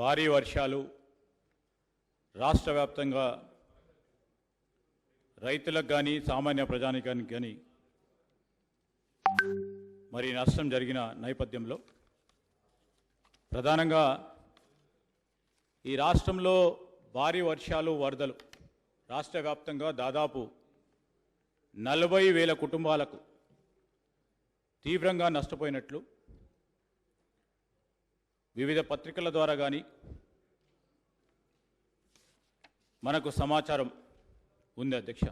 భారీ వర్షాలు రాష్ట్ర వ్యాప్తంగా రైతులకు కానీ సామాన్య ప్రజానికానికి కానీ మరి నష్టం జరిగిన నేపథ్యంలో ప్రధానంగా ఈ రాష్ట్రంలో భారీ వర్షాలు వరదలు రాష్ట్ర వ్యాప్తంగా దాదాపు 40,000 కుటుంబాలకు తీవ్రంగా నష్టపోయినట్లు వివిధ పత్రికల ద్వారా కానీ మనకు సమాచారం ఉంది అధ్యక్ష.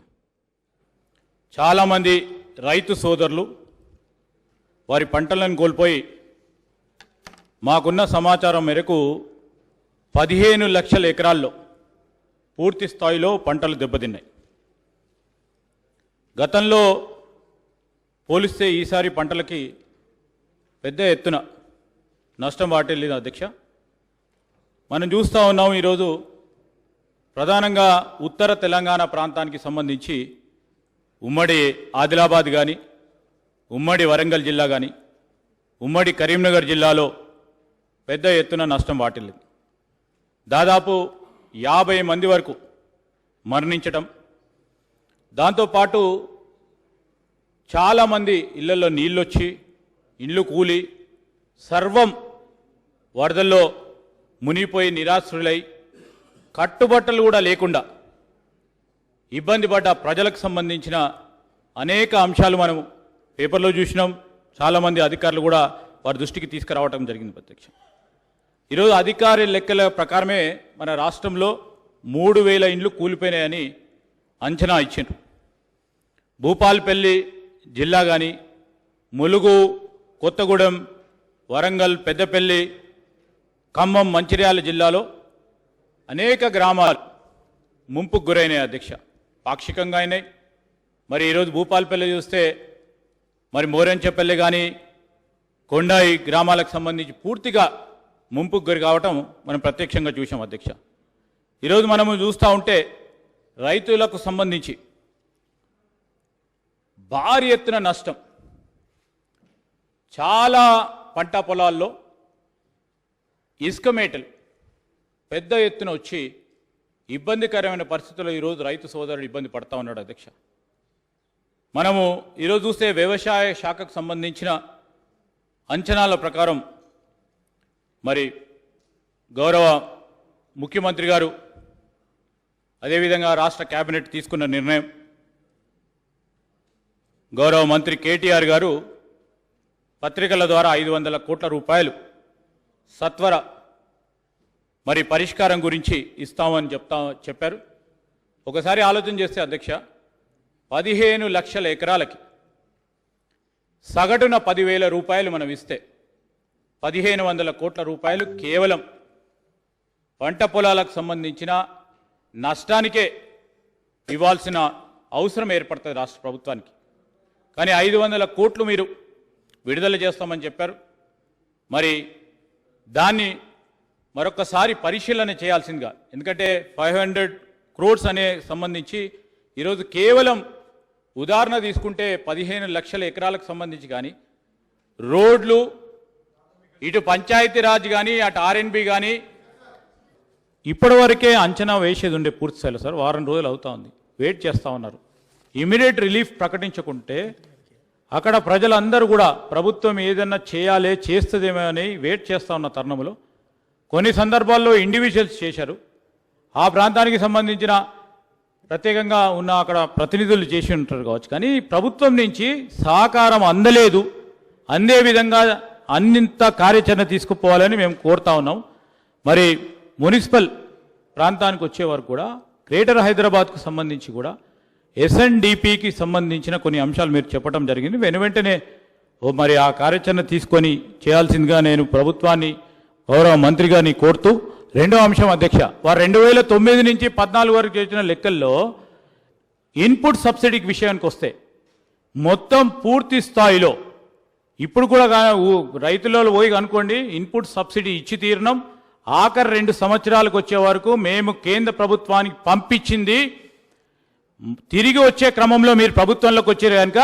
చాలామంది రైతు సోదరులు వారి పంటలను కోల్పోయి మాకున్న సమాచారం మేరకు 15 లక్షల ఎకరాల్లో పూర్తి స్థాయిలో పంటలు దెబ్బతిన్నాయి. గతంలో పోలిస్తే ఈసారి పంటలకి పెద్ద ఎత్తున నష్టం వాటిల్లింది అధ్యక్ష. మనం చూస్తూ ఉన్నాం ఈరోజు ప్రధానంగా ఉత్తర తెలంగాణ ప్రాంతానికి సంబంధించి ఉమ్మడి ఆదిలాబాద్ కానీ ఉమ్మడి వరంగల్ జిల్లా కానీ ఉమ్మడి కరీంనగర్ జిల్లాలో పెద్ద ఎత్తున నష్టం వాటిల్లింది. దాదాపు 50 మంది వరకు మరణించటం, దాంతోపాటు చాలామంది ఇళ్లలో నీళ్ళొచ్చి ఇండ్లు కూలి సర్వం వరదల్లో మునిగిపోయి నిరాశ్రులై కట్టుబట్టలు కూడా లేకుండా ఇబ్బంది పడ్డ ప్రజలకు సంబంధించిన అనేక అంశాలు మనం పేపర్లో చూసినాం. చాలామంది అధికారులు కూడా వారి దృష్టికి తీసుకురావటం జరిగింది ప్రత్యక్షం. ఈరోజు అధికారి లెక్కల ప్రకారమే మన రాష్ట్రంలో 3,000 ఇండ్లు కూలిపోయినాయని అంచనా ఇచ్చిండ్రు. భూపాల్పల్లి జిల్లా కానీ ములుగు, కొత్తగూడెం, వరంగల్, పెద్దపల్లి, ఖమ్మం, మంచిర్యాల జిల్లాలో అనేక గ్రామాలు ముంపుకు గురైనాయి అధ్యక్ష. పాక్షికంగా అయినాయి. మరి ఈరోజు భూపాల్పల్లి చూస్తే మరి మోరెంచపల్లి కానీ కొండాయి గ్రామాలకు సంబంధించి పూర్తిగా ముంపుకు గురి కావటం మనం ప్రత్యక్షంగా చూసాం అధ్యక్ష. ఈరోజు మనము చూస్తూ ఉంటే రైతులకు సంబంధించి భారీ ఎత్తున నష్టం, చాలా పంట పొలాల్లో ఇసుక మేటలు పెద్ద ఎత్తున వచ్చి ఇబ్బందికరమైన పరిస్థితుల్లో ఈరోజు రైతు సోదరుడు ఇబ్బంది పడతా ఉన్నాడు అధ్యక్ష. మనము ఈరోజు చూస్తే వ్యవసాయ శాఖకు సంబంధించిన అంచనాల ప్రకారం మరి గౌరవ ముఖ్యమంత్రి గారు అదేవిధంగా రాష్ట్ర కేబినెట్ తీసుకున్న నిర్ణయం, గౌరవ మంత్రి కేటీఆర్ గారు పత్రికల ద్వారా 500 కోట్ల రూపాయలు సత్వర మరి పరిష్కారం గురించి ఇస్తామని చెప్పారు. ఒకసారి ఆలోచన చేస్తే అధ్యక్ష, 15 లక్షల ఎకరాలకి సగటున 10,000 రూపాయలు మనం ఇస్తే 1,500 కోట్ల రూపాయలు కేవలం పంట పొలాలకు సంబంధించిన నష్టానికే ఇవ్వాల్సిన అవసరం ఏర్పడుతుంది రాష్ట్ర ప్రభుత్వానికి. కానీ 500 కోట్లు మీరు విడుదల చేస్తామని చెప్పారు. మరి దాన్ని మరొకసారి పరిశీలన చేయాల్సిందిగా, ఎందుకంటే 500 crores అనే సంబంధించి ఈరోజు కేవలం ఉదాహరణ తీసుకుంటే 15 లక్షల ఎకరాలకు సంబంధించి కానీ రోడ్లు, ఇటు పంచాయతీరాజ్ కానీ అటు ఆర్ఎన్బి కానీ ఇప్పటివరకే అంచనా వేసేది ఉండే పూర్తి స్థాయిలో సార్. వారం రోజులు అవుతా ఉంది, వెయిట్ చేస్తూ ఉన్నారు. ఇమీడియట్ రిలీఫ్ ప్రకటించకుంటే అక్కడ ప్రజలందరూ కూడా ప్రభుత్వం ఏదన్నా చేయాలి, చేస్తుందేమో అని వెయిట్ చేస్తూ ఉన్న తరుణంలో కొన్ని సందర్భాల్లో ఇండివిజువల్స్ చేశారు. ఆ ప్రాంతానికి సంబంధించిన ప్రత్యేకంగా ఉన్న అక్కడ ప్రతినిధులు చేసి ఉంటారు కావచ్చు, కానీ ప్రభుత్వం నుంచి సహకారం అందలేదు. అందే విధంగా అన్నింత కార్యాచరణ తీసుకుపోవాలని మేము కోరుతా ఉన్నాం. మరి మున్సిపల్ ప్రాంతానికి వచ్చే వరకు కూడా గ్రేటర్ హైదరాబాద్కు సంబంధించి కూడా ఎస్ఎన్డిపికి సంబంధించిన కొన్ని అంశాలు మీరు చెప్పడం జరిగింది. వెంటనే మరి ఆ కార్యాచరణ తీసుకొని చేయాల్సిందిగా నేను ప్రభుత్వాన్ని, గౌరవ మంత్రి గారిని కోరుతూ, రెండో అంశం అధ్యక్ష, వారు 2009 నుంచి 14 వరకు చేసిన లెక్కల్లో ఇన్పుట్ సబ్సిడీకి విషయానికి వస్తే మొత్తం పూర్తి స్థాయిలో ఇప్పుడు కూడా రైతులలో పోయి అనుకోండి, ఇన్పుట్ సబ్సిడీ ఇచ్చి తీరడం ఆఖరి 2 సంవత్సరాలకు వచ్చే వరకు మేము కేంద్ర ప్రభుత్వానికి పంపించింది తిరిగి వచ్చే క్రమంలో మీరు ప్రభుత్వంలోకి వచ్చారు కనుక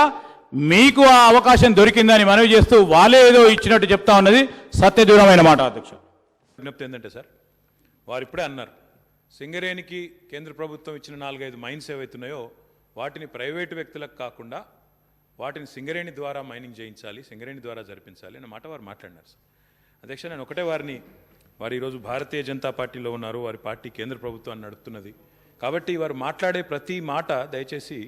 మీకు ఆ అవకాశం దొరికిందని మనవి చేస్తూ వాళ్ళే ఏదో ఇచ్చినట్టు చెప్తా ఉన్నది సత్యదూరమైన మాట అధ్యక్ష. విజ్ఞప్తి ఏంటంటే సార్, వారు ఇప్పుడే అన్నారు, సింగరేణికి కేంద్ర ప్రభుత్వం ఇచ్చిన 4-5 మైన్స్ ఏవైతున్నాయో వాటిని ప్రైవేటు వ్యక్తులకు కాకుండా వాటిని సింగరేణి ద్వారా మైనింగ్ చేయించాలి, సింగరేణి ద్వారా జరిపించాలి అన్న మాట వారు మాట్లాడినారు సార్. అధ్యక్ష, నేను ఒకటే వారు ఈరోజు భారతీయ జనతా పార్టీలో ఉన్నారు, వారి పార్టీ కేంద్ర ప్రభుత్వాన్ని నడుపుతున్నది కాబట్టి వారు మాట్లాడే ప్రతి మాట దయచేసి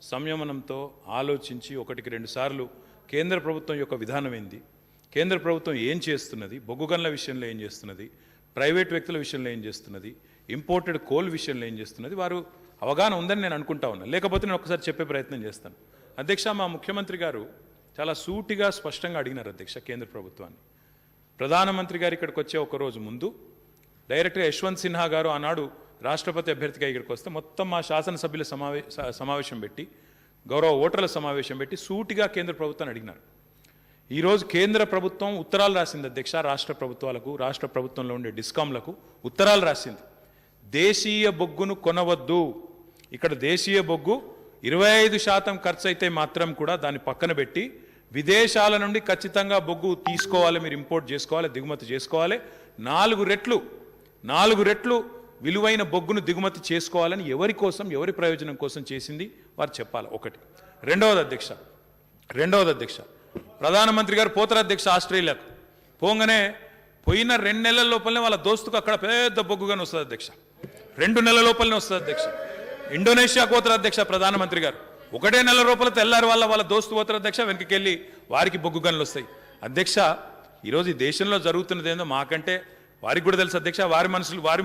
సంయమనంతో ఆలోచించి 1-2 సార్లు కేంద్ర ప్రభుత్వం యొక్క విధానం ఏంది, కేంద్ర ప్రభుత్వం ఏం చేస్తున్నది, బొగ్గు గనుల విషయంలో ఏం చేస్తున్నది, ప్రైవేట్ వ్యక్తుల విషయంలో ఏం చేస్తున్నది, ఇంపోర్టెడ్ కోల్ విషయంలో ఏం చేస్తున్నది వారు అవగాహన ఉందని నేను అనుకుంటా ఉన్నాను. లేకపోతే నేను ఒకసారి చెప్పే ప్రయత్నం చేస్తాను. అధ్యక్ష, మా ముఖ్యమంత్రి గారు చాలా సూటిగా స్పష్టంగా అడిగినారు అధ్యక్ష కేంద్ర ప్రభుత్వాన్ని. ప్రధానమంత్రి గారు ఇక్కడికి వచ్చే ఒక రోజు ముందు డైరెక్ట్గా యశ్వంత్ సిన్హా గారు ఆనాడు రాష్ట్రపతి అభ్యర్థిగా ఇక్కడికి వస్తే మొత్తం మా శాసనసభ్యుల సమావేశం పెట్టి, గౌరవ ఓటర్ల సమావేశం పెట్టి సూటిగా కేంద్ర ప్రభుత్వాన్ని అడిగినారు. ఈరోజు కేంద్ర ప్రభుత్వం ఉత్తరాలు రాసింది అధ్యక్ష, రాష్ట్ర ప్రభుత్వాలకు, రాష్ట్ర ప్రభుత్వంలో ఉండే డిస్కాంలకు ఉత్తరాలు రాసింది. దేశీయ బొగ్గును కొనవద్దు, ఇక్కడ దేశీయ బొగ్గు 25% ఖర్చు అయితే మాత్రం కూడా దాన్ని పక్కన పెట్టి విదేశాల నుండి ఖచ్చితంగా బొగ్గు తీసుకోవాలి, మీరు ఇంపోర్ట్ చేసుకోవాలి, దిగుమతి చేసుకోవాలి, 4 రెట్లు విలువైన బొగ్గును దిగుమతి చేసుకోవాలని ఎవరి కోసం, ఎవరి ప్రయోజనం కోసం చేసింది వారు చెప్పాలి. ఒకటి. రెండవది అధ్యక్ష, ప్రధానమంత్రి గారు పోతారు అధ్యక్ష ఆస్ట్రేలియాకు. పోగానే పోయిన 2 నెలల లోపలనే వాళ్ళ దోస్తుకు అక్కడ పెద్ద బొగ్గుగానే వస్తుంది అధ్యక్ష. 2 నెలల లోపలనే వస్తుంది అధ్యక్ష. ఇండోనేషియాకు పోతారు అధ్యక్ష ప్రధానమంత్రి గారు. 1 నెల లోపల తెల్లారి వాళ్ళ దోస్తు పోతారు అధ్యక్ష, వెనక్కి వారికి బొగ్గు గనులు వస్తాయి. అధ్యక్ష, ఈరోజు ఈ దేశంలో జరుగుతున్నది ఏందో మాకంటే వారికి కూడా తెలుసు అధ్యక్ష, వారి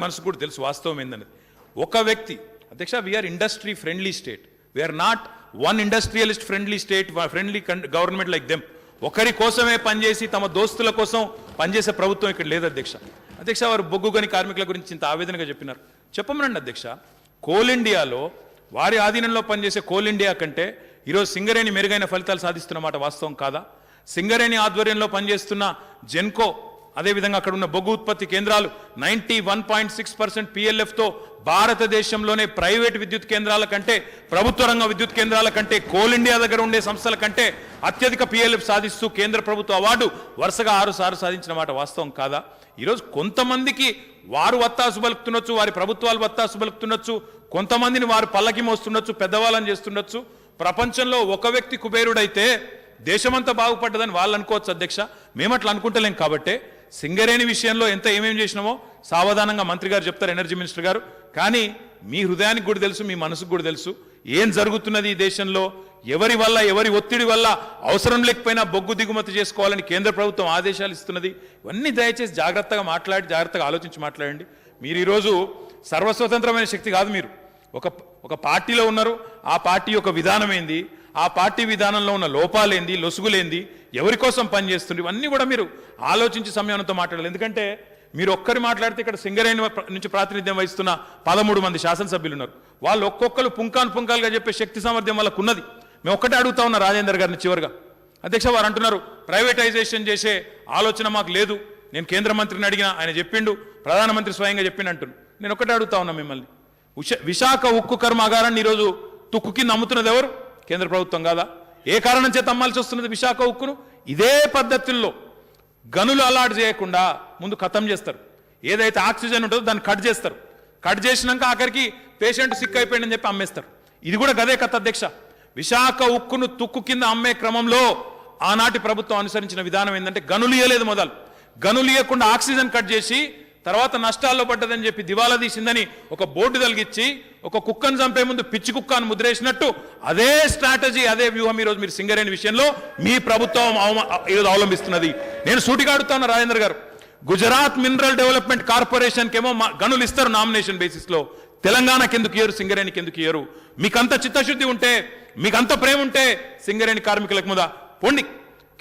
మనసుకు కూడా తెలుసు వాస్తవం ఏందనేది. ఒక వ్యక్తి అధ్యక్ష, we are industry friendly state, we are not one industrialist friendly state, friendly government like them. ఒకరి కోసమే పనిచేసి తమ దోస్తుల కోసం పనిచేసే ప్రభుత్వం ఇక్కడ లేదు అధ్యక్ష. వారు బొగ్గు గని కార్మికుల గురించి ఇంత ఆవేదనగా చెప్పినారు. చెప్పమనండి అధ్యక్ష. కోల్ ఇండియాలో వారి ఆధీనంలో పనిచేసే కోల్ ఇండియా కంటే ఈరోజు సింగరేణి మెరుగైన ఫలితాలు సాధిస్తున్నమాట వాస్తవం కాదా? సింగరేణి ఆధ్వర్యంలో పనిచేస్తున్న జెన్కో, అదేవిధంగా అక్కడ ఉన్న బొగ్గు ఉత్పత్తి కేంద్రాలు 91.6% PLFతో భారతదేశంలోనే ప్రైవేట్ విద్యుత్ కేంద్రాల కంటే, ప్రభుత్వ రంగ విద్యుత్ కేంద్రాల కంటే, కోల్ ఇండియా దగ్గర ఉండే సంస్థల కంటే అత్యధిక PLF సాధిస్తూ కేంద్ర ప్రభుత్వ అవార్డు వరుసగా 6 సార్లు సాధించిన మాట వాస్తవం కాదా? ఈరోజు కొంతమందికి వారు వత్తాసు పలుకుతుండొచ్చు, వారి ప్రభుత్వాలు వత్తాసు పలుకుతుండొచ్చు, కొంతమందిని వారు పల్లకి మోస్తుండొచ్చు, పెద్దవాళ్ళని చేస్తుండొచ్చు. ప్రపంచంలో ఒక వ్యక్తి కుబేరుడైతే దేశమంతా బాగుపడ్డదని వాళ్ళు అనుకోవచ్చు అధ్యక్ష. మేమట్లా అనుకుంటలేం. కాబట్టే సింగరేణి విషయంలో ఏమేం చేసినామో సావధానంగా మంత్రి గారు చెప్తారు, ఎనర్జీ మినిస్టర్ గారు. కానీ మీ హృదయానికి కూడా తెలుసు, మీ మనసుకు కూడా తెలుసు ఏం జరుగుతున్నది ఈ దేశంలో. ఎవరి వల్ల, ఎవరి ఒత్తిడి వల్ల అవసరం లేకపోయినా బొగ్గు దిగుమతి చేసుకోవాలని కేంద్ర ప్రభుత్వం ఆదేశాలు ఇస్తున్నది. ఇవన్నీ దయచేసి జాగ్రత్తగా ఆలోచించి మాట్లాడండి. మీరు ఈరోజు సర్వస్వతంత్రమైన శక్తి కాదు. మీరు ఒక పార్టీలో ఉన్నారు. ఆ పార్టీ యొక్క విధానం ఏంది, ఆ పార్టీ విధానంలో ఉన్న లోపాలేంది, లొసుగులేంది, ఎవరి కోసం పనిచేస్తుంది, ఇవన్నీ కూడా మీరు ఆలోచించి సంయమనంతో మాట్లాడాలి. ఎందుకంటే మీరు ఒక్కరు మాట్లాడితే ఇక్కడ సింగరేణి నుంచి ప్రాతినిధ్యం వహిస్తున్న 13 మంది శాసనసభ్యులు ఉన్నారు. వాళ్ళు ఒక్కొక్కరు పుంకాలుగా చెప్పే శక్తి సామర్థ్యం వాళ్ళకు ఉన్నది. మేము ఒక్కటే అడుగుతా ఉన్నా రాజేందర్ గారిని చివరిగా. అధ్యక్ష, వారు అంటున్నారు ప్రైవేటైజేషన్ చేసే ఆలోచన మాకు లేదు. నేను కేంద్ర మంత్రిని అడిగినా ఆయన చెప్పిండు, ప్రధానమంత్రి స్వయంగా చెప్పిండు అంటున్నాను. నేను ఒక్కటే అడుగుతా ఉన్నా మిమ్మల్ని, విశాఖ ఉక్కు కర్మాగారాన్ని ఈరోజు తుక్కు కింద అమ్ముతున్నది ఎవరు? కేంద్ర ప్రభుత్వం కాదా? ఏ కారణం చేత అమ్మాల్సి వస్తున్నది విశాఖ ఉక్కును? ఇదే పద్ధతుల్లో గనులు అలాట్ చేయకుండా ముందు ఖతం చేస్తారు. ఏదైతే ఆక్సిజన్ ఉంటుందో దాన్ని కట్ చేస్తారు. కట్ చేసినాక ఆఖరికి పేషెంట్ సిక్ అయిపోయిందని చెప్పి అమ్మేస్తారు. ఇది కూడా గదే కథ అధ్యక్ష. విశాఖ ఉక్కును తుక్కు కింద అమ్మే క్రమంలో ఆనాటి ప్రభుత్వం అనుసరించిన విధానం ఏంటంటే గనులు ఇయ్యలేదు. మొదలు గనులు ఇయ్యకుండా ఆక్సిజన్ కట్ చేసి తర్వాత నష్టాల్లో పడ్డదని చెప్పి దివాలా తీసిందని ఒక బోర్డు తొలగించి ఒక కుక్కను చంపే ముందు పిచ్చి కుక్కను ముద్రేసినట్టు అదే స్ట్రాటజీ, అదే వ్యూహం ఈరోజు మీరు సింగరేణి విషయంలో మీ ప్రభుత్వం ఈరోజు అవలంబిస్తున్నది. నేను సూటిగా అడుగుతాను రాజేంద్ర గారు, గుజరాత్ మినరల్ డెవలప్మెంట్ కార్పొరేషన్కి ఏమో గనులు ఇస్తారు నామినేషన్ బేసిస్లో, తెలంగాణకి ఎందుకు ఇయ్యరు, సింగరేణికి ఎందుకు ఇయ్యరు? మీకంత చిత్తశుద్ధి ఉంటే, మీకంత ప్రేమ ఉంటే సింగరేణి కార్మికులకు మీద పొండి,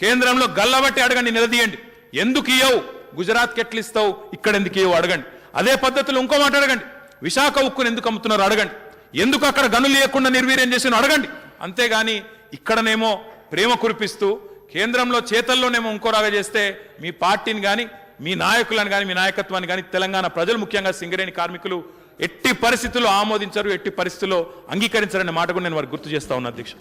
కేంద్రంలో గల్లబట్టి అడగండి, నిలదీయండి. ఎందుకు ఇయ్యవు? గుజరాత్కి ఎట్లు ఇస్తావు, ఇక్కడ ఎందుకు ఇవ్వవు అడగండి. అదే పద్ధతిలో ఇంకో మాట అడగండి, విశాఖ ఉక్కును ఎందుకు అమ్ముతున్నారు అడగండి, ఎందుకు అక్కడ గనులు లేకుండా నిర్వీర్యం చేసిన అడగండి. అంతేగాని ఇక్కడనేమో ప్రేమ కురిపిస్తూ కేంద్రంలో చేతల్లోనేమో ఇంకోరాగా చేస్తే మీ పార్టీని కానీ, మీ నాయకులను కానీ, మీ నాయకత్వాన్ని కానీ తెలంగాణ ప్రజలు, ముఖ్యంగా సింగరేణి కార్మికులు ఎట్టి పరిస్థితుల్లో ఆమోదించరు, ఎట్టి పరిస్థితుల్లో అంగీకరించరనే మాట కూడా నేను వారికి గుర్తు చేస్తా ఉన్నా అధ్యక్ష.